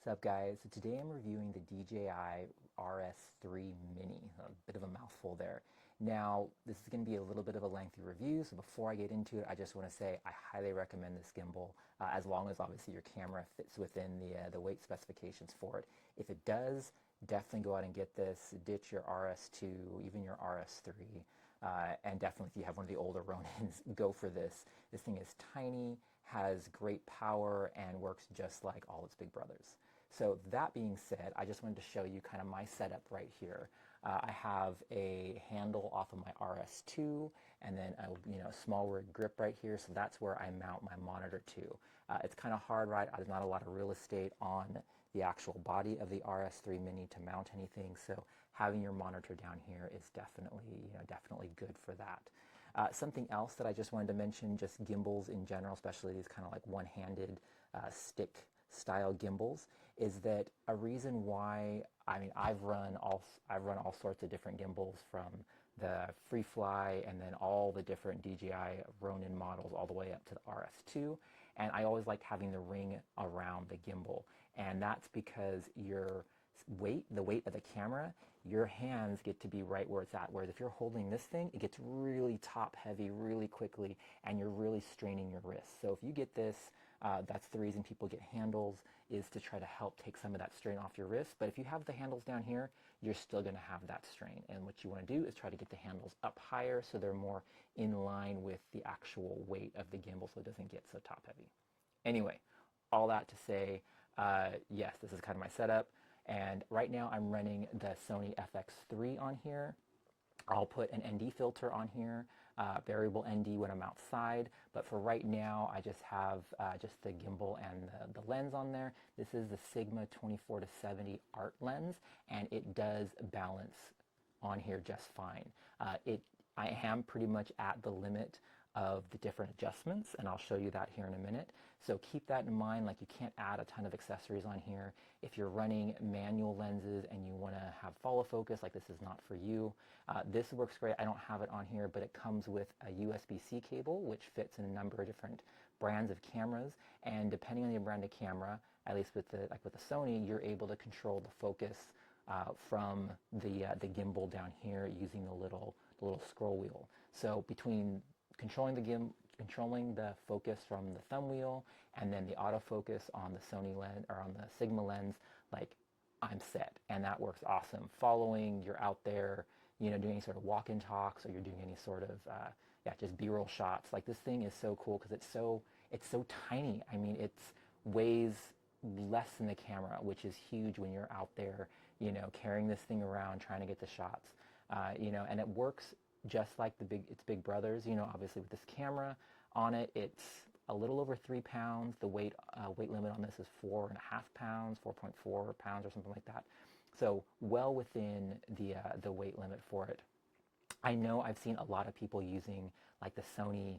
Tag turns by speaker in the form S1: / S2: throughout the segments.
S1: What's up, guys? So today I'm reviewing the DJI RS3 Mini, a bit of a mouthful there. Now, this is going to be a little bit of a lengthy review, so before I get into it, I just want to say I highly recommend this gimbal, as long as obviously your camera fits within the weight specifications for it. If it does, definitely go out and get this, ditch your RS2, even your RS3, and definitely if you have one of the older Ronins, go for this. This thing is tiny, has great power, and works just like all its big brothers. So that being said, I just wanted to show you kind of my setup right here. I have a handle off of my RS2 and then a small rig grip right here, so that's where I mount my monitor to. It's kind of hard, right? There's not a lot of real estate on the actual body of the RS3 Mini to mount anything, so having your monitor down here is definitely good for that. Something else that I just wanted to mention, just gimbals in general, especially these kind of like one-handed stick style gimbals, is that a reason why, I've run all sorts of different gimbals, from the FreeFly and then all the different DJI Ronin models all the way up to the RS2, and I always liked having the ring around the gimbal, and that's because the weight of the camera, your hands get to be right where it's at. Whereas if you're holding this thing, it gets really top heavy really quickly and you're really straining your wrists. So if you get this, that's the reason people get handles, is to try to help take some of that strain off your wrist. But if you have the handles down here, you're still going to have that strain. And what you want to do is try to get the handles up higher so they're more in line with the actual weight of the gimbal so it doesn't get so top heavy. Anyway, all that to say, yes, this is kind of my setup. And right now I'm running the Sony FX3 on here. I'll put an ND filter on here, variable ND when I'm outside, but for right now I just have just the gimbal and the lens on there. This is the Sigma 24-70 art lens, and it does balance on here just fine. I am pretty much at the limit of the different adjustments, and I'll show you that here in a minute. So keep that in mind, like you can't add a ton of accessories on here. If you're running manual lenses and you want to have follow focus, like this is not for you. This works great. I don't have it on here, but it comes with a USB-C cable, which fits in a number of different brands of cameras, and depending on your brand of camera, at least with the Sony, you're able to control the focus from the gimbal down here using the little scroll wheel. So between controlling the focus from the thumb wheel and then the autofocus on the Sony lens or on the Sigma lens, like, I'm set, and that works awesome. Following, you're out there, doing any sort of walk-in talks, or you're doing any sort of just B-roll shots. Like, this thing is so cool because it's so tiny. It weighs less than the camera, which is huge when you're out there, carrying this thing around trying to get the shots, and it works just like its big brothers. Obviously with this camera on it, it's a little over 3 pounds. The weight limit on this is 4.5 pounds, 4.4 pounds or something like that. So well within the weight limit for it. I know I've seen a lot of people using like the Sony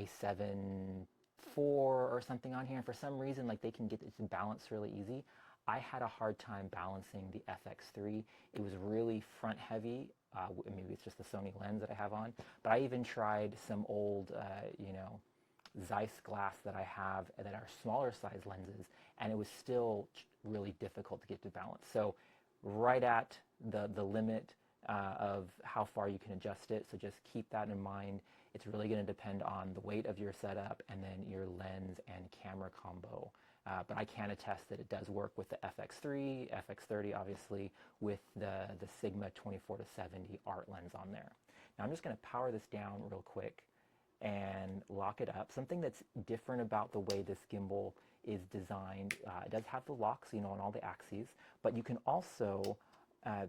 S1: A7 IV or something on here, and for some reason, like, they can get it to balance really easy. I had a hard time balancing the FX3. It was really front heavy. Maybe it's just the Sony lens that I have on, but I even tried some old, Zeiss glass that I have that are smaller size lenses, and it was still really difficult to get to balance. So right at the limit of how far you can adjust it, so just keep that in mind. It's really going to depend on the weight of your setup and then your lens and camera combo. But I can attest that it does work with the FX3, FX30 obviously, with the Sigma 24-70 art lens on there. Now I'm just going to power this down real quick and lock it up. Something that's different about the way this gimbal is designed, it does have the locks, on all the axes, but you can also,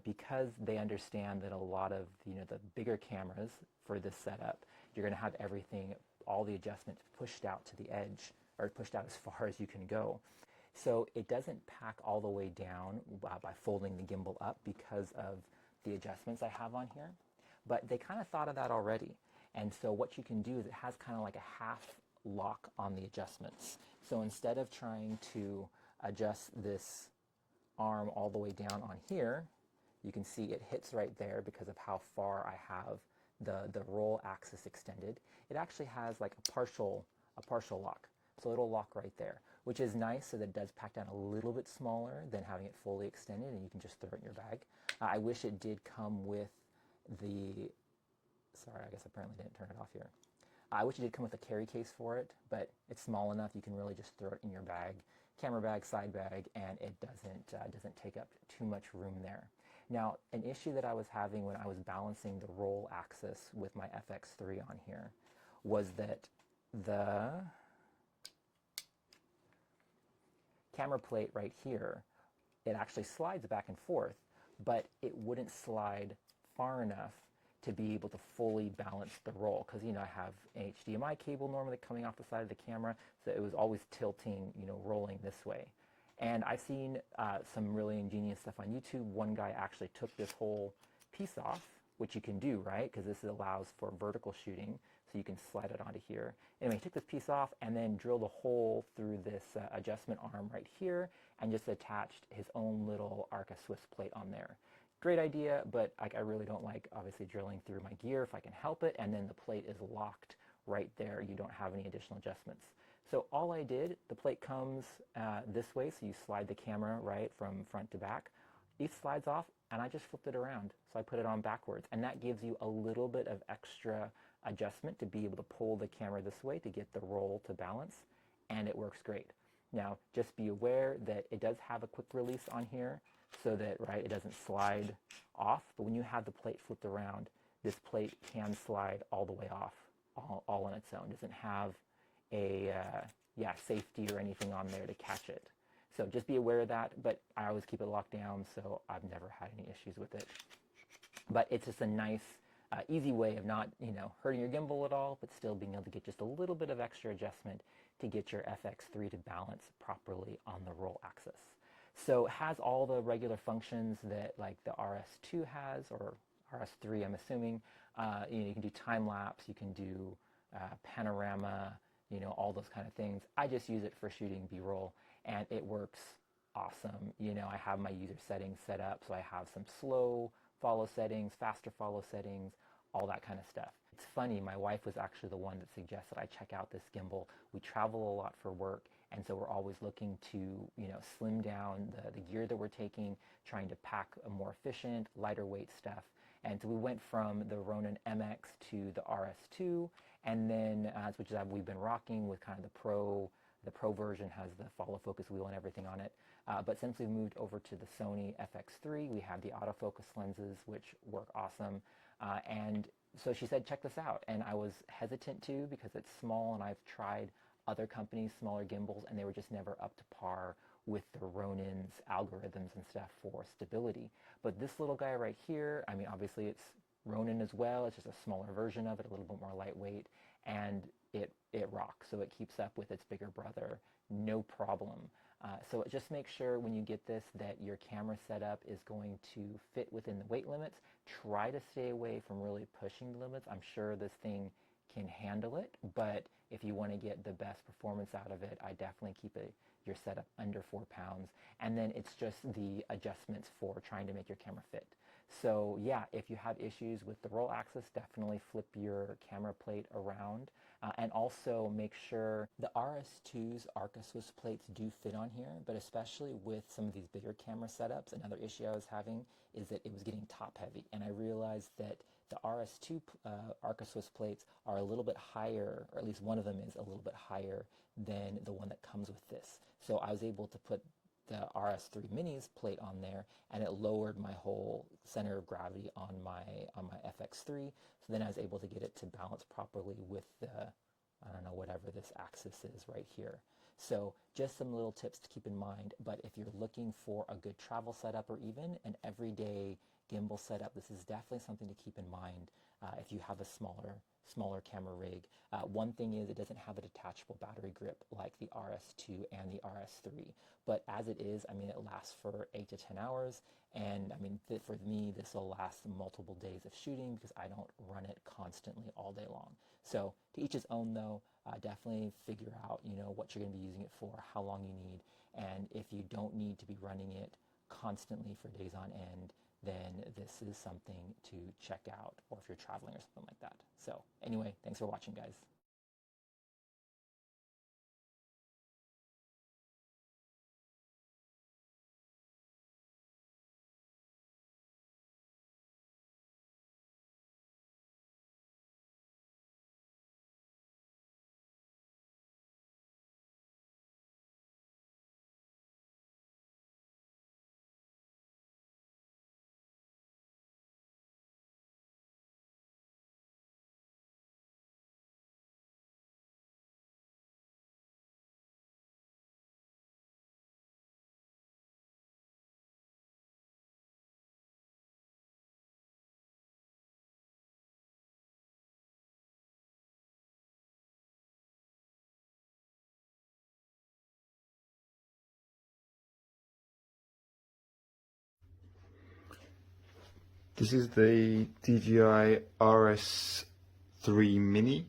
S1: because they understand that a lot of the bigger cameras for this setup, you're going to have everything, all the adjustments pushed out to the edge, or pushed out as far as you can go. So it doesn't pack all the way down by folding the gimbal up because of the adjustments I have on here. But they kind of thought of that already. And so what you can do is it has kind of like a half lock on the adjustments. So instead of trying to adjust this arm all the way down on here, you can see it hits right there because of how far I have the roll axis extended. It actually has like a partial lock. So it'll lock right there, which is nice so that it does pack down a little bit smaller than having it fully extended and you can just throw it in your bag. I wish it did come with the, sorry, I guess apparently didn't turn it off here. I wish it did come with a carry case for it, but it's small enough you can really just throw it in your bag, camera bag, side bag, and it doesn't take up too much room there. Now, an issue that I was having when I was balancing the roll axis with my FX3 on here was that the camera plate right here, it actually slides back and forth, but it wouldn't slide far enough to be able to fully balance the roll, because, you know, I have an HDMI cable normally coming off the side of the camera, so it was always tilting, you know, rolling this way. And I've seen some really ingenious stuff on YouTube. One guy actually took this whole piece off, which you can do, right? Because this allows for vertical shooting, so you can slide it onto here. Anyway, he took this piece off and then drilled a hole through this adjustment arm right here and just attached his own little Arca Swiss plate on there. Great idea, but I really don't like, obviously, drilling through my gear if I can help it, and then the plate is locked right there. You don't have any additional adjustments. So all I did, the plate comes this way, so you slide the camera, right, from front to back. It slides off, and I just flipped it around. So I put it on backwards, and that gives you a little bit of extra adjustment to be able to pull the camera this way to get the roll to balance, and it works great. Now, just be aware that it does have a quick release on here, so that, right, it doesn't slide off. But when you have the plate flipped around, this plate can slide all the way off, all on its own. It doesn't have a safety or anything on there to catch it. So just be aware of that, but I always keep it locked down, so I've never had any issues with it. But it's just a nice, easy way of not, you know, hurting your gimbal at all, but still being able to get just a little bit of extra adjustment to get your FX3 to balance properly on the roll axis. So it has all the regular functions that like the RS2 has, or RS3 I'm assuming. You know, you can do time lapse, you can do panorama, you know, all those kind of things. I just use it for shooting B-roll, and it works awesome. You know, I have my user settings set up, so I have some slow follow settings, faster follow settings, all that kind of stuff. It's funny, my wife was actually the one that suggested I check out this gimbal. We travel a lot for work, and so we're always looking to, you know, slim down the gear that we're taking, trying to pack a more efficient, lighter weight stuff. And so we went from the Ronin MX to the RS2, and then, which is we've been rocking with kind of the Pro. The Pro version has the follow focus wheel and everything on it. But since we moved over to the Sony FX3, we have the autofocus lenses, which work awesome. And so she said, check this out. And I was hesitant to, because it's small, and I've tried other companies' smaller gimbals, and they were just never up to par with the Ronin's algorithms and stuff for stability. But this little guy right here, I mean, obviously it's Ronin as well. It's just a smaller version of it, a little bit more lightweight, and it rocks. So it keeps up with its bigger brother, no problem. So just make sure when you get this that your camera setup is going to fit within the weight limits. Try to stay away from really pushing the limits. I'm sure this thing can handle it, but if you want to get the best performance out of it, I definitely keep your setup under 4 pounds. And then it's just the adjustments for trying to make your camera fit. So yeah, if you have issues with the roll axis, definitely flip your camera plate around. And also make sure the RS2's Arca Swiss plates do fit on here, but especially with some of these bigger camera setups, another issue I was having is that it was getting top heavy. And I realized that the RS2 Arca Swiss plates are a little bit higher, or at least one of them is a little bit higher than the one that comes with this. So I was able to put the RS3 Mini's plate on there, and it lowered my whole center of gravity on my FX3. So then I was able to get it to balance properly with the, I don't know, whatever this axis is right here. So just some little tips to keep in mind. But if you're looking for a good travel setup, or even an everyday gimbal setup, this is definitely something to keep in mind if you have a smaller camera rig. One thing is it doesn't have a detachable battery grip like the RS2 and the RS3, but as it is, I mean, it lasts for 8 to 10 hours, and I mean, for me, this will last multiple days of shooting because I don't run it constantly all day long. So to each his own though, definitely figure out, you know, what you're going to be using it for, how long you need, and if you don't need to be running it constantly for days on end, then this is something to check out, or if you're traveling or something like that. So anyway, thanks for watching, guys.
S2: This is the DJI RS 3 Mini.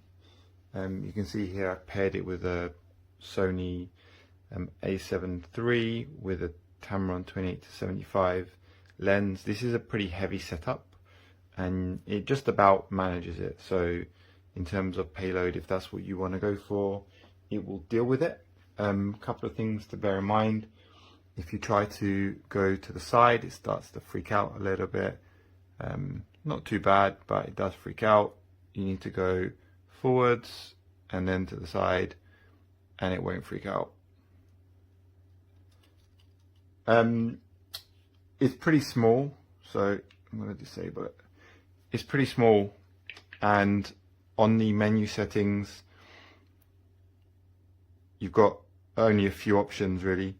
S2: You can see here I paired it with a Sony A7 III with a Tamron 28-75 lens. This is a pretty heavy setup and it just about manages it. So in terms of payload, if that's what you want to go for, it will deal with it. Couple of things to bear in mind. If you try to go to the side, it starts to freak out a little bit. Not too bad, but it does freak out. You need to go forwards and then to the side and it won't freak out. It's pretty small, so I'm going to disable it. It's pretty small, and on the menu settings you've got only a few options really.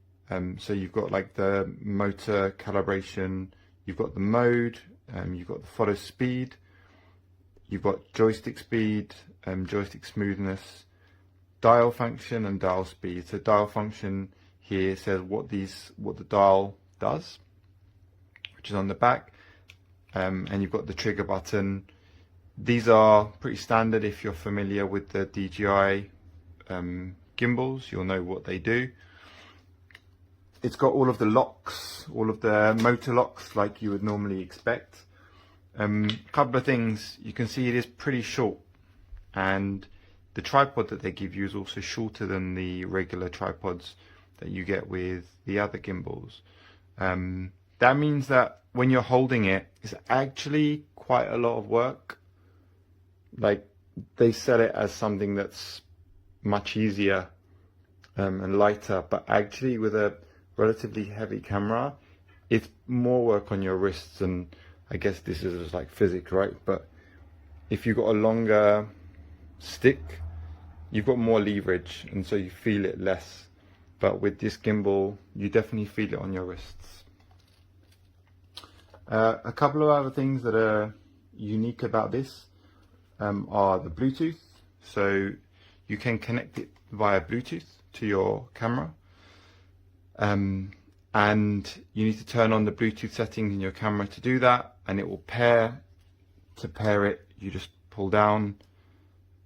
S2: So you've got like the motor calibration, you've got the mode, you've got the photo speed, you've got joystick speed, joystick smoothness, dial function and dial speed. So dial function here says what the dial does, which is on the back, and you've got the trigger button. These are pretty standard. If you're familiar with the DJI gimbals, you'll know what they do. It's got all of the locks, all of the motor locks like you would normally expect. Couple of things, you can see it is pretty short, and the tripod that they give you is also shorter than the regular tripods that you get with the other gimbals. That means that when you're holding it, it's actually quite a lot of work. Like, they sell it as something that's much easier and lighter, but actually with a relatively heavy camera, it's more work on your wrists. And I guess this is just like physics, right? But if you've got a longer stick, you've got more leverage, and so you feel it less. But with this gimbal, you definitely feel it on your wrists. A couple of other things that are unique about this are the Bluetooth. So you can connect it via Bluetooth to your camera. And you need to turn on the Bluetooth settings in your camera to do that, and it will pair. To pair it, you just pull down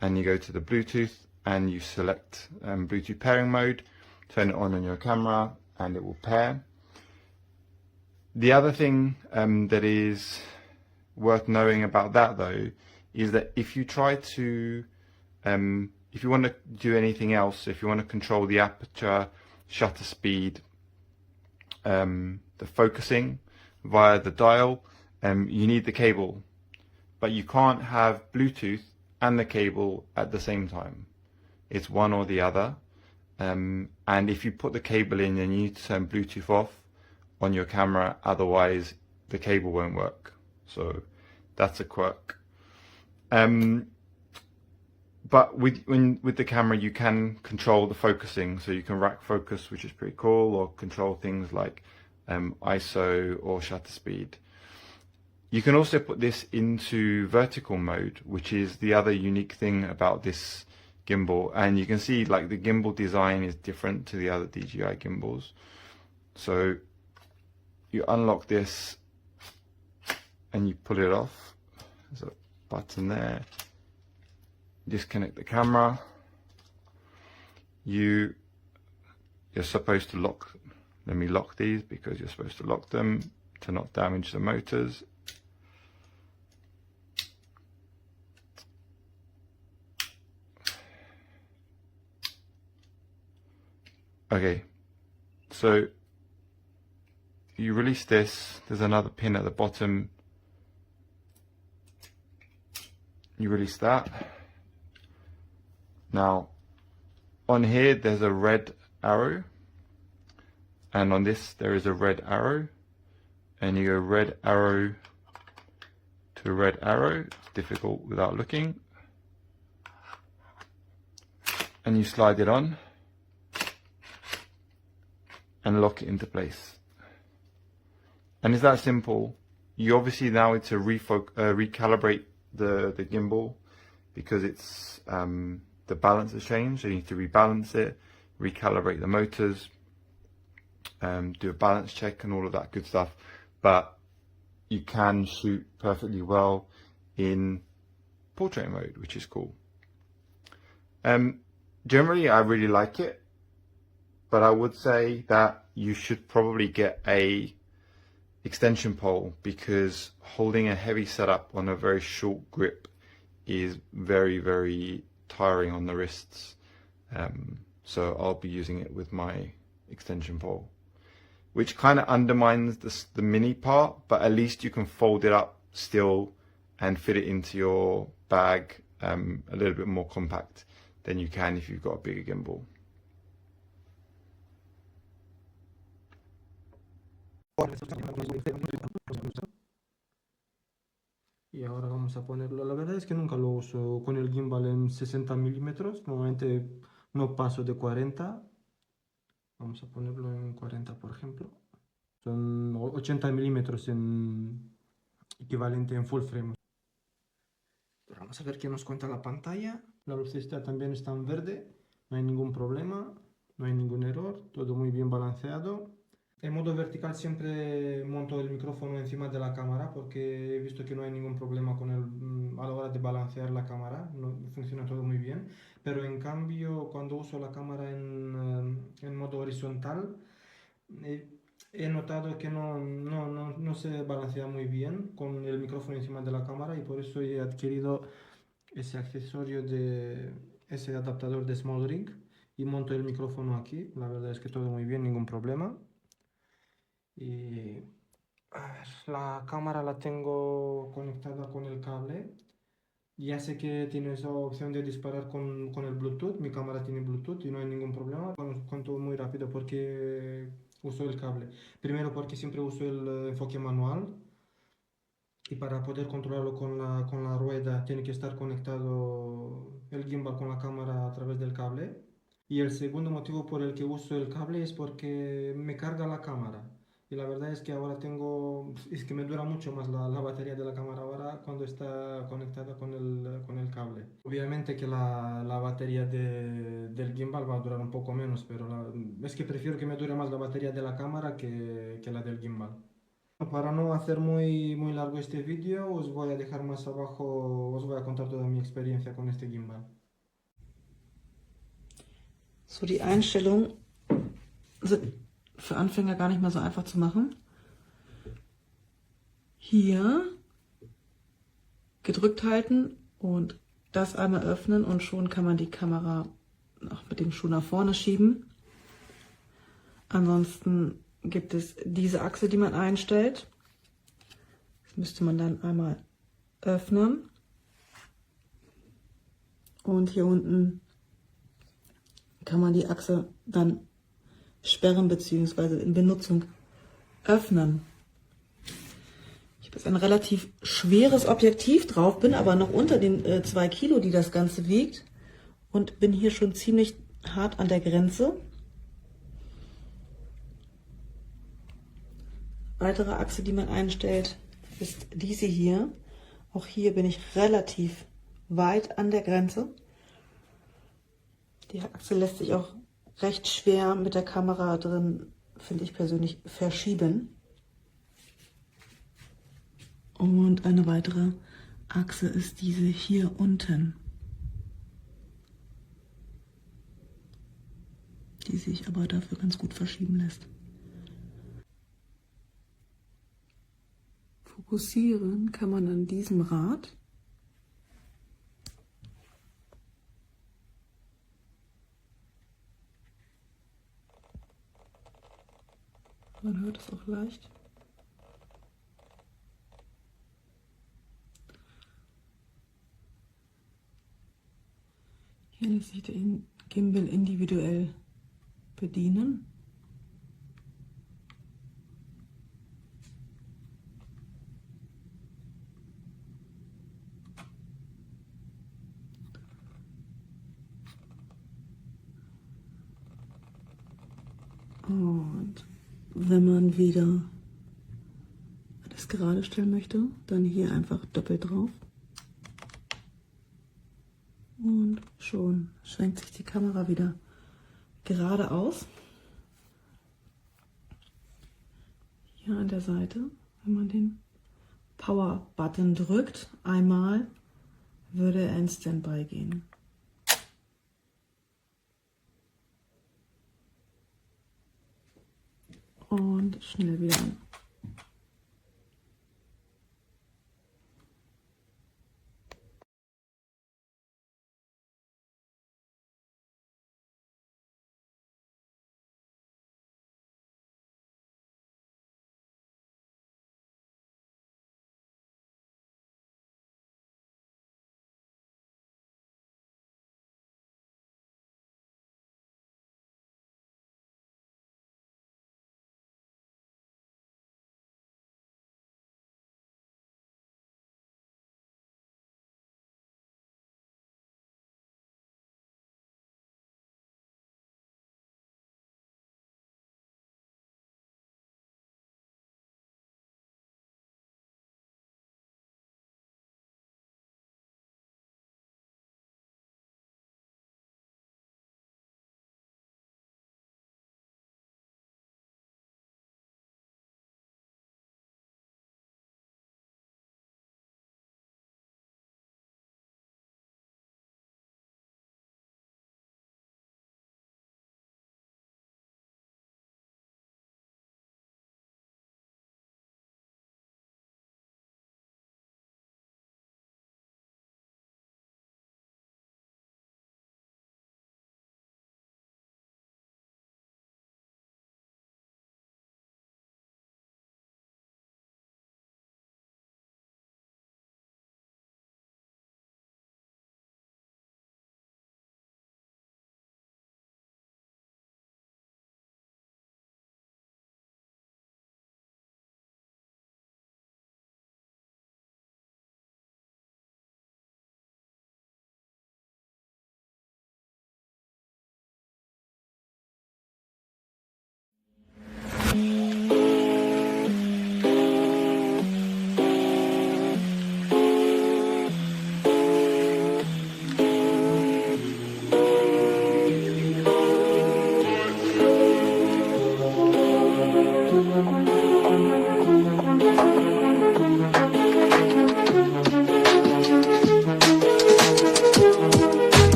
S2: and you go to the Bluetooth and you select Bluetooth pairing mode, turn it on your camera, and it will pair. The other thing that is worth knowing about that though is that if you try to if you want to do anything else, if you want to control the aperture, shutter speed, the focusing via the dial, you need the cable, but you can't have Bluetooth and the cable at the same time. It's one or the other, and if you put the cable in, then you need to turn Bluetooth off on your camera, otherwise the cable won't work. So that's a quirk. But with the camera, you can control the focusing, so you can rack focus, which is pretty cool, or control things like ISO or shutter speed. You can also put this into vertical mode, which is the other unique thing about this gimbal. And you can see like the gimbal design is different to the other DJI gimbals. So you unlock this and you pull it off. There's a button there. Disconnect the camera. You're supposed to lock. Let me lock these because you're supposed to lock them to not damage the motors. Okay, so you release this. There's another pin at the bottom. You release that. Now, on here there's a red arrow, and on this there is a red arrow, and you go red arrow to red arrow. It's difficult without looking. And you slide it on and lock it into place. And it's that simple. You obviously now need to recalibrate the gimbal because it's the balance has changed, so you need to rebalance it, recalibrate the motors, do a balance check and all of that good stuff. But you can shoot perfectly well in portrait mode, which is cool. Generally, I really like it, but I would say that you should probably get a extension pole, because holding a heavy setup on a very short grip is very, very tiring on the wrists. So I'll be using it with my extension pole, which kind of undermines the mini part, but at least you can fold it up still and fit it into your bag a little bit more compact than you can if you've got a bigger gimbal.
S3: Y ahora vamos a ponerlo. La verdad es que nunca lo uso con el gimbal en 60 milímetros. Normalmente no paso de 40. Vamos a ponerlo en 40, por ejemplo. Son 80 milímetros en equivalente en full frame. Pero vamos a ver qué nos cuenta la pantalla. La lucecita también está en verde. No hay ningún problema. No hay ningún error. Todo muy bien balanceado. En modo vertical siempre monto el micrófono encima de la cámara, porque he visto que no hay ningún problema con a la hora de balancear la cámara, funciona todo muy bien. Pero en cambio, cuando uso la cámara en modo horizontal, he notado que no se balancea muy bien con el micrófono encima de la cámara, y por eso he adquirido ese accesorio ese adaptador de small rig, y monto el micrófono aquí. La verdad es que todo muy bien, ningún problema. Y a ver, la cámara la tengo conectada con el cable. Ya sé que tiene esa opción de disparar con el Bluetooth. Mi cámara tiene Bluetooth y no hay ningún problema. Cuento muy rápido porque uso el cable. Primero, porque siempre uso el enfoque manual, y para poder controlarlo con la rueda tiene que estar conectado el gimbal con la cámara a través del cable. Y el segundo motivo por el que uso el cable es porque me carga la cámara. Y la verdad es que ahora es que me dura mucho más la batería de la cámara ahora cuando está conectada con el cable. Obviamente que la batería del gimbal va a durar un poco menos, pero es que prefiero que me dure más la batería de la cámara que la del gimbal. Para no hacer muy largo este vídeo, os voy a dejar más abajo, os voy a contar toda mi experiencia con este gimbal.
S4: So, die Einstellungen sind für Anfänger gar nicht mal so einfach zu machen. Hier gedrückt halten und das einmal öffnen, und schon kann man die Kamera auch mit dem Schuh nach vorne schieben. Ansonsten gibt es diese Achse, die man einstellt. Das müsste man dann einmal öffnen. Und hier unten kann man die Achse dann sperren bzw. in Benutzung öffnen. Ich habe jetzt ein relativ schweres Objektiv drauf, bin aber noch unter den 2 Kilo, die das Ganze wiegt, und bin hier schon ziemlich hart an der Grenze. Weitere Achse, die man einstellt, ist diese hier. Auch hier bin ich relativ weit an der Grenze. Die Achse lässt sich auch recht schwer mit der Kamera drin, finde ich persönlich, verschieben. Und eine weitere Achse ist diese hier unten, die sich aber dafür ganz gut verschieben lässt. Fokussieren kann man an diesem Rad. Man hört es auch leicht. Hier lässt sich der Gimbal individuell bedienen. Und wenn man wieder das gerade stellen möchte, dann hier einfach doppelt drauf. Und schon schwenkt sich die Kamera wieder geradeaus. Hier an der Seite, wenn man den Power-Button drückt, einmal, würde er in Standby gehen. Und schnell wieder an.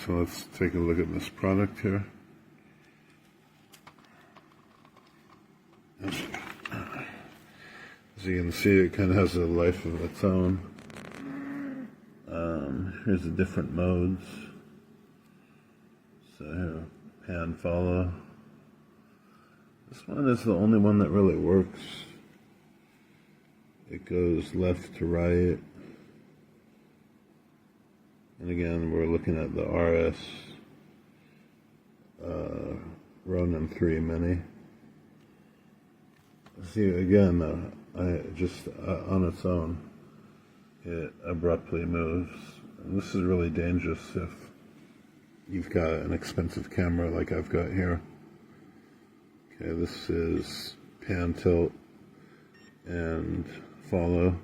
S5: So let's take a look at this product here. As you can see, it kind of has a life of its own. Here's the different modes. So here, pan, follow. This one is the only one that really works. It goes left to right. And again, we're looking at the RS Ronin 3 Mini. See, again, on its own, it abruptly moves. this is really dangerous if you've got an expensive camera like I've got here. Okay, this is pan, tilt, and follow.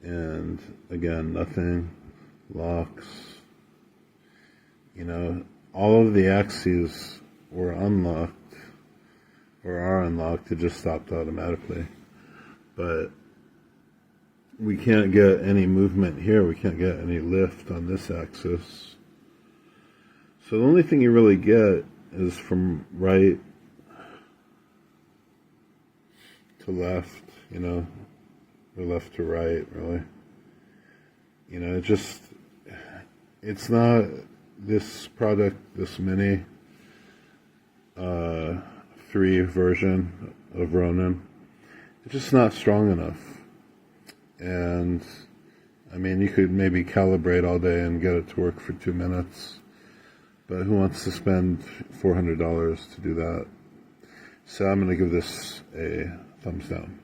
S5: And again, nothing, locks. You know, all of the axes were unlocked or are unlocked. It just stopped automatically. But we can't get any movement here. We can't get any lift on this axis. So the only thing you really get is from right to left, you know, or left to right, really. You know, it's not this product, this Mini 3 version of Ronin. It's just not strong enough. And I mean, you could maybe calibrate all day and get it to work for 2 minutes, but who wants to spend $400 to do that? So I'm going to give this a thumbs down.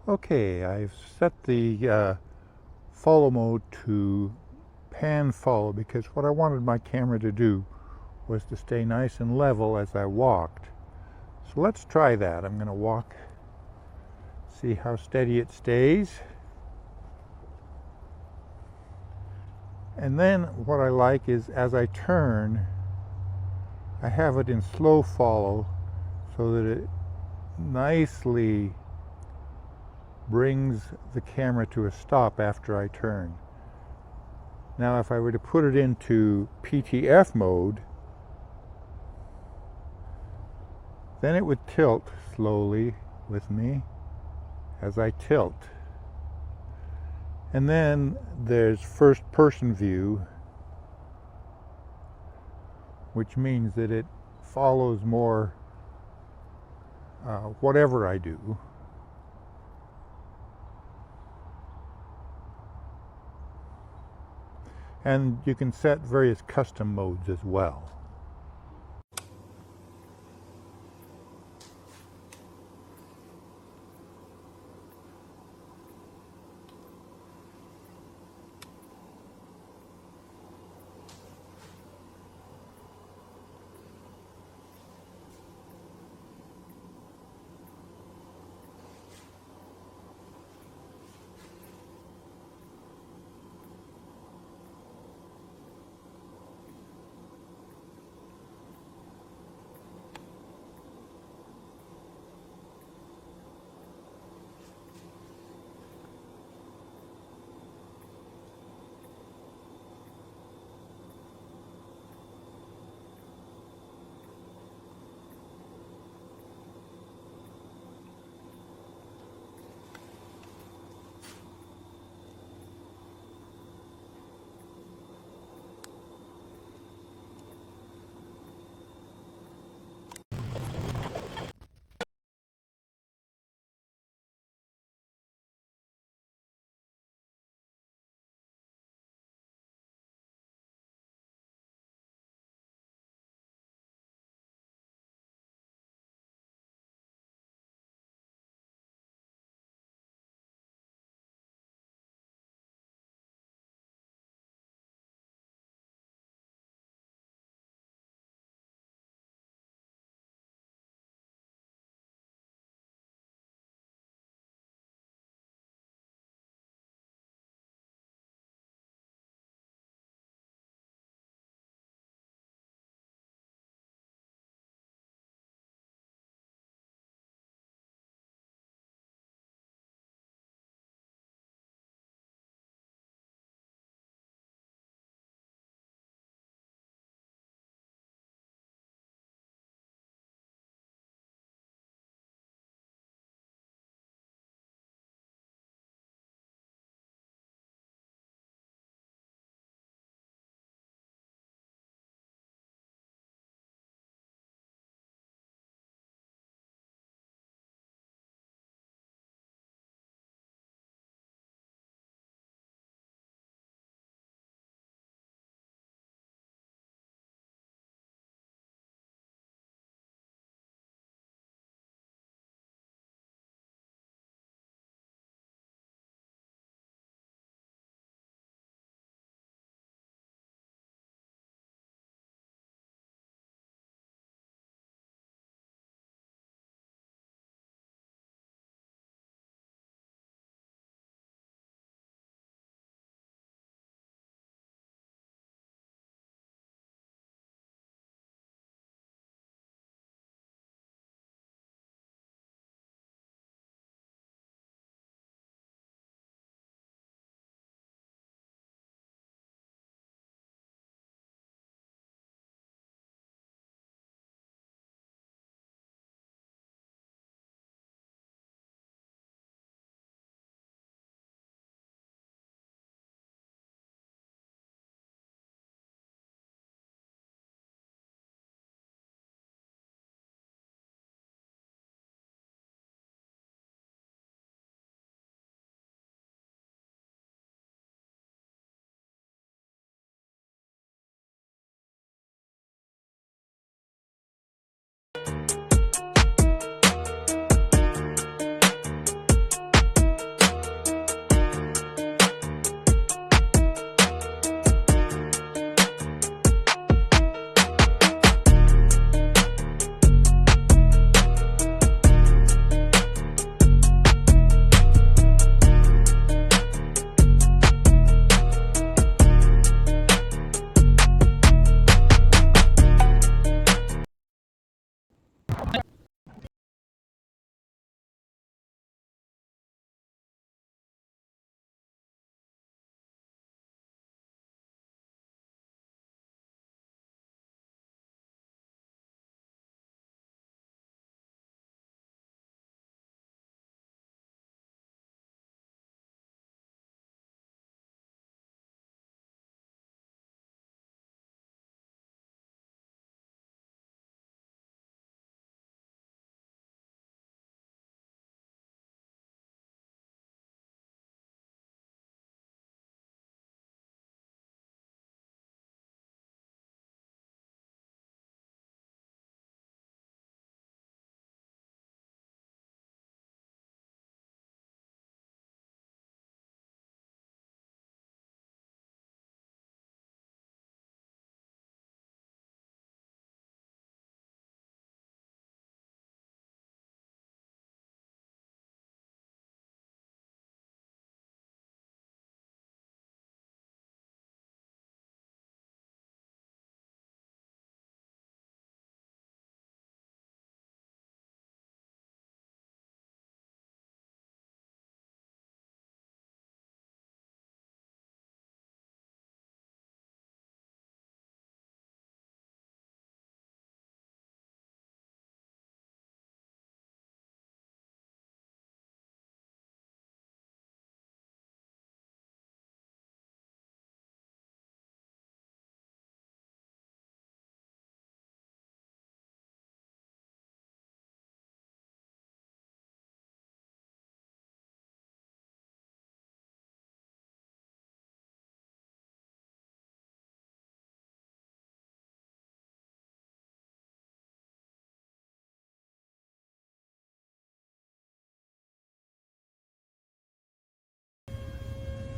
S6: Okay, I've set the follow mode to pan follow because what I wanted my camera to do was to stay nice and level as I walked. So let's try that. I'm going to walk, see how steady it stays. And then what I like is as I turn, I have it in slow follow so that it nicely brings the camera to a stop after I turn. Now if I were to put it into PTF mode, then it would tilt slowly with me as I tilt. And then there's first person view, which means that it follows more whatever I do. And you can set various custom modes as well.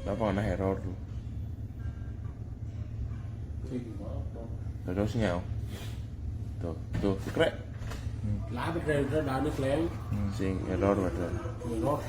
S7: Apa kena error tuh? Terus nhau. Tuh, secret.
S8: Lá bên đây nó đã nước lén.
S7: Sing error macam.
S8: Rồi đó.